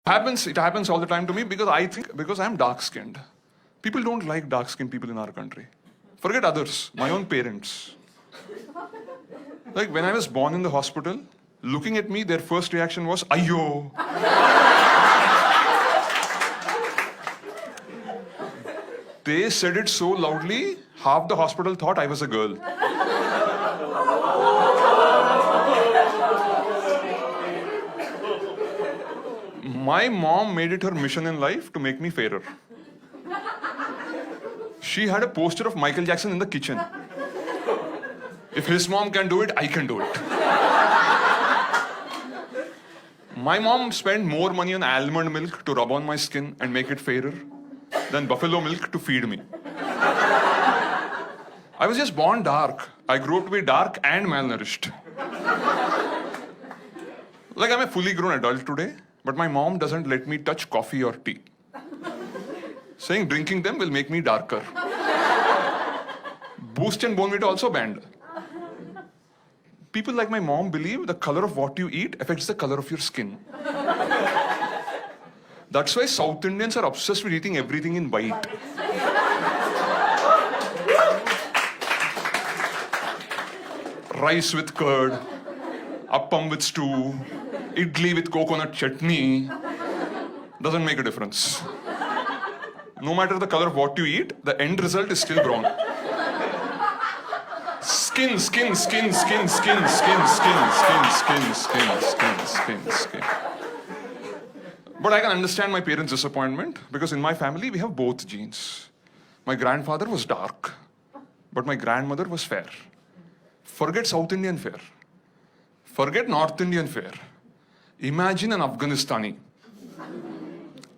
It happens all the time to me because I think because I'm dark skinned. People don't like dark skinned people in our country. Forget others, my own parents. Like when I was born in the hospital, looking at me, their first reaction was, Ayyo. They said it so loudly, half the hospital thought I was a girl. My mom made it her mission in life to make me fairer. She had a poster of Michael Jackson in the kitchen. If his mom can do it, I can do it. My mom spent more money on almond milk to rub on my skin and make it fairer than buffalo milk to feed me. I was just born dark. I grew up to be dark and malnourished. Like I'm a fully grown adult today, but my mom doesn't let me touch coffee or tea. Saying drinking them will make me darker. Boost and Bonvita also banned. People like my mom believe the color of what you eat affects the color of your skin. That's why South Indians are obsessed with eating everything in white. Rice with curd, appam with stew, idli with coconut chutney. Doesn't make a difference. No matter the color of what you eat, the end result is still brown. Skin. But I can understand my parents' disappointment because in my family we have both genes. My grandfather was dark, but my grandmother was fair. Forget South Indian fair. Forget North Indian fair. Imagine an Afghanistani.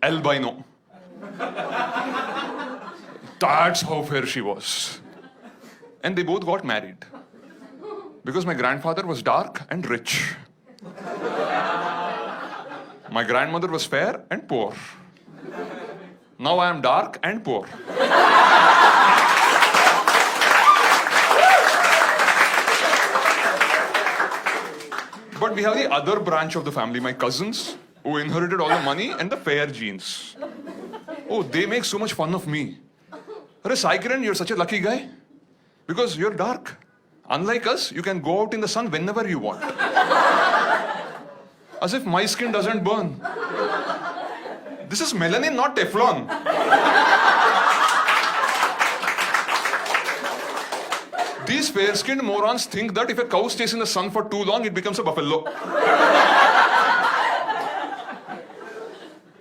Albino. That's how fair she was. And they both got married. Because my grandfather was dark and rich. My grandmother was fair and poor. Now I am dark and poor. But we have the other branch of the family, my cousins, who inherited all the money and the fair genes. Oh, they make so much fun of me. Arey Sai Kiran, you're such a lucky guy. Because you're dark. Unlike us, you can go out in the sun whenever you want. As if my skin doesn't burn. This is melanin, not Teflon. These fair-skinned morons think that if a cow stays in the sun for too long, it becomes a buffalo.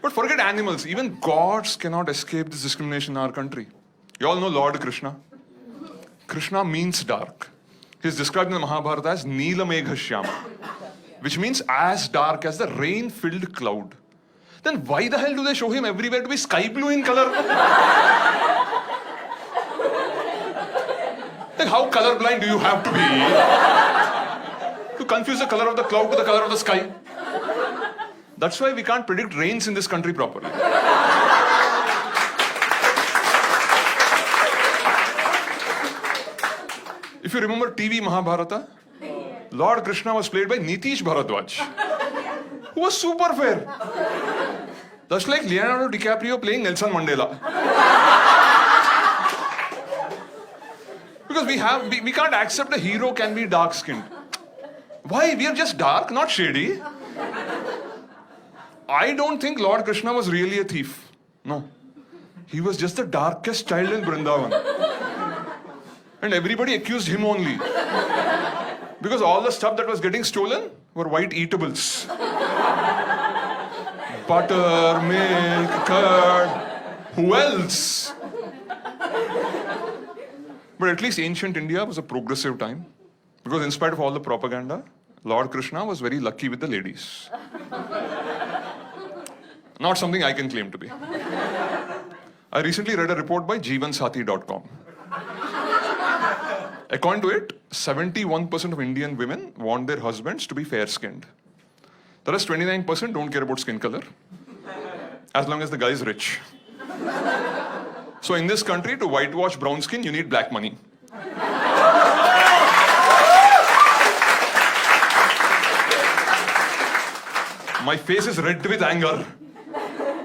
But forget animals. Even gods cannot escape this discrimination in our country. You all know Lord Krishna. Krishna means dark. He is described in the Mahabharata as Neela Meghashyama, which means as dark as the rain-filled cloud. Then why the hell do they show him everywhere to be sky blue in color? Like how colorblind do you have to be to confuse the color of the cloud to the color of the sky? That's why we can't predict rains in this country properly. If you remember TV Mahabharata, Lord Krishna was played by Nitish Bharadwaj, who was super fair. That's like Leonardo DiCaprio playing Nelson Mandela. Because we can't accept a hero can be dark-skinned. Why? We are just dark, not shady. I don't think Lord Krishna was really a thief. No. He was just the darkest child in Vrindavan. And everybody accused him only. Because all the stuff that was getting stolen were white eatables. Butter, milk, curd. Who else? But at least ancient India was a progressive time. Because in spite of all the propaganda, Lord Krishna was very lucky with the ladies. Not something I can claim to be. I recently read a report by jeevansathi.com. According to it, 71% of Indian women want their husbands to be fair-skinned. The rest 29% don't care about skin color, as long as the guy is rich. So in this country, to whitewash brown skin, you need black money. My face is red with anger.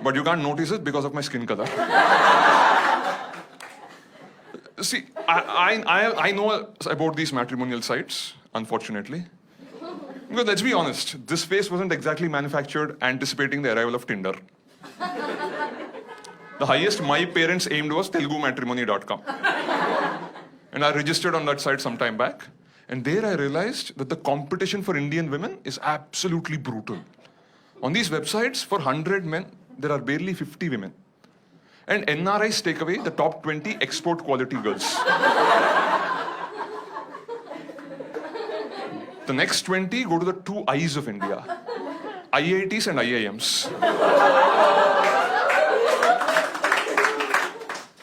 But you can't notice it because of my skin color. See, I know about these matrimonial sites, unfortunately. Because let's be honest, this face wasn't exactly manufactured anticipating the arrival of Tinder. The highest my parents aimed was telugumatrimony.com. And I registered on that site some time back. And there I realized that the competition for Indian women is absolutely brutal. On these websites, for 100 men, there are barely 50 women. And NRIs take away the top 20 export quality girls. The next 20 go to the two eyes of India, IITs and IIMs.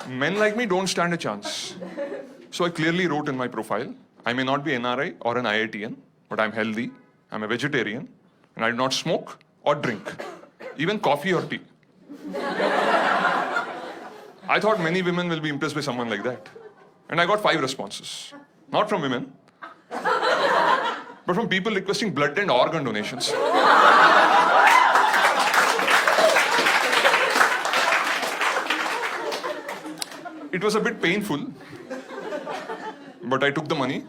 Men like me don't stand a chance. So I clearly wrote in my profile, I may not be NRI or an IITian, but I'm healthy, I'm a vegetarian, and I do not smoke or drink, even coffee or tea. I thought many women will be impressed by someone like that. And I got 5 responses. Not from women, but from people requesting blood and organ donations. It was a bit painful, but I took the money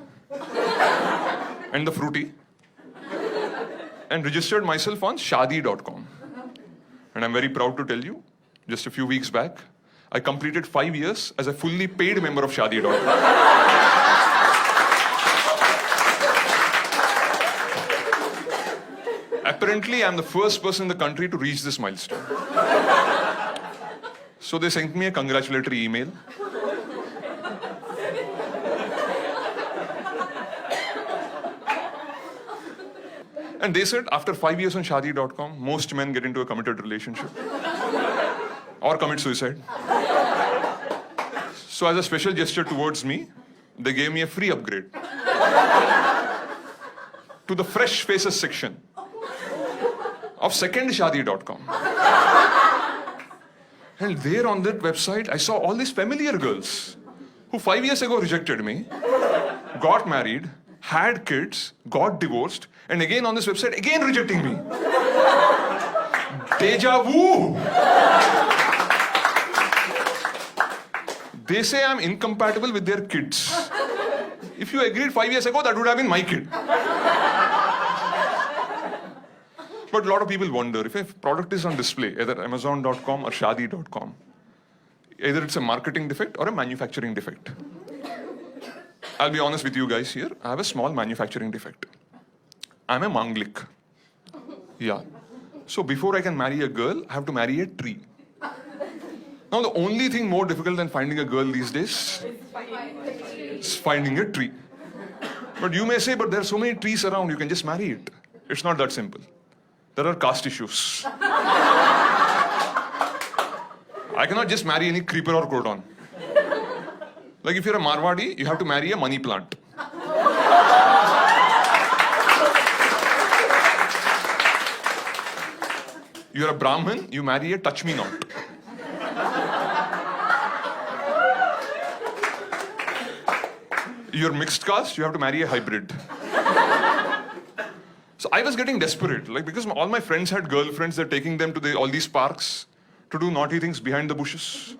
and the fruity and registered myself on Shaadi.com. And I'm very proud to tell you, just a few weeks back, I completed 5 years as a fully paid member of Shaadi.com. Apparently, I'm the first person in the country to reach this milestone. So they sent me a congratulatory email. And they said, after 5 years on Shaadi.com, most men get into a committed relationship or commit suicide. So as a special gesture towards me, they gave me a free upgrade to the Fresh Faces section of second Shaadi.com. And there on that website, I saw all these familiar girls who 5 years ago rejected me, got married, had kids, got divorced, and again on this website, again rejecting me. Deja vu! They say I'm incompatible with their kids. If you agreed 5 years ago, that would have been my kid. But a lot of people wonder, if a product is on display, either Amazon.com or Shaadi.com, either it's a marketing defect or a manufacturing defect. I'll be honest with you guys here, I have a small manufacturing defect. I'm a Manglik. Yeah. So before I can marry a girl, I have to marry a tree. Now the only thing more difficult than finding a girl these days is finding a tree. But you may say, but there are so many trees around, you can just marry it. It's not that simple. There are caste issues. I cannot just marry any creeper or cordon. Like if you're a Marwadi, you have to marry a money plant. You're a Brahmin, you marry a touch-me-not. You're mixed caste, you have to marry a hybrid. So I was getting desperate, like because all my friends had girlfriends, they're taking them to all these parks to do naughty things behind the bushes.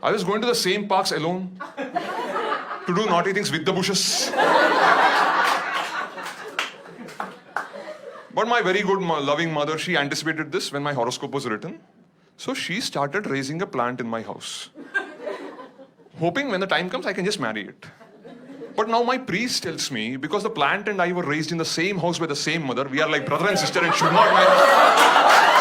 I was going to the same parks alone to do naughty things with the bushes. But my very good, loving mother, she anticipated this when my horoscope was written. So she started raising a plant in my house, hoping when the time comes, I can just marry it. But now my priest tells me, because the plant and I were raised in the same house by the same mother, we are like brother and sister and should not marry.